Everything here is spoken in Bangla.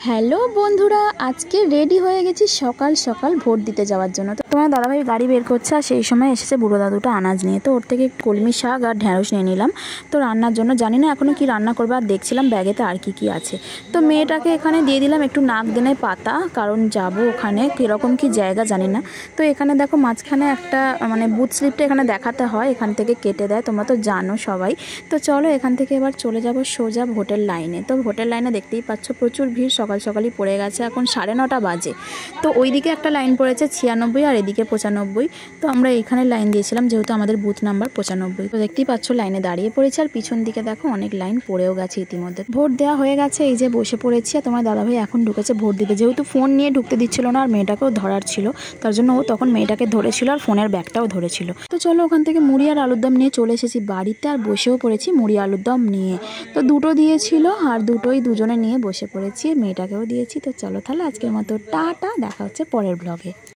হ্যালো বন্ধুরা, আজকে রেডি হয়ে গেছি সকাল সকাল ভোট দিতে যাওয়ার জন্য। তো তোমার দাদাভাই গাড়ি বের করছে, আর সেই সময় এসেছে বুড়ো দাদুটা আনাজ নিয়ে। তো ওর থেকে কলমি শাক আর ঢ্যাঁড়স নিয়ে নিলাম তো রান্নার জন্য। জানি না এখনও কি রান্না করবে, আর দেখছিলাম ব্যাগেতে আর কি আছে। তো মেয়েটাকে এখানে দিয়ে দিলাম একটু নাকদানের পাতা, কারণ যাব ওখানে, কীরকম কি জায়গা জানি না। তো এখানে দেখো মাঝখানে একটা বুথ স্লিপটা এখানে দেখাতে হয়, এখান থেকে কেটে দেয়, তোমরা তো জানো সবাই। তো চলো এখান থেকে এবার চলে যাব সোজা ভোটের লাইনে। তো ভোটের লাইনে দেখতেই পাচ্ছ প্রচুর ভিড়, সকাল সকালই পড়ে গেছে, এখন 9:30 বাজে। তো ওইদিকে একটা লাইন পড়েছে 96 আর এদিকে 95। তো আমরা এইখানে লাইন দিয়েছিলাম, যেহেতু আমাদের বুথ নাম্বার 95। তো দেখতেই পাচ্ছ লাইনে দাঁড়িয়ে পড়েছে, আর পিছন দিকে দেখো অনেক লাইন পড়েও গেছে ইতিমধ্যে। ভোট দেওয়া হয়ে গেছে, এই যে বসে পড়েছি। আর তোমার দাদাভাই এখন ঢুকেছে ভোট দিতে, যেহেতু ফোন নিয়ে ঢুকতে দিচ্ছিল না, আর মেয়েটাকেও ধরার ছিল, তার জন্য ও তখন মেয়েটাকে ধরেছিল আর ফোনের ব্যাগটাও ধরেছিল। তো চলো ওখান থেকে মুড়ি আর আলুর দম নিয়ে চলে এসেছি বাড়িতে, আর বসেও পড়েছি মুড়ি আলুর দম নিয়ে। তো দুটো দিয়েছিল, আর দুটোই দুজনে নিয়ে বসে পড়েছি, মেয়েটাকেও দিয়েছি। তো চলো তাহলে আজকের মতো টাটা, দেখা হচ্ছে পরের ব্লগে।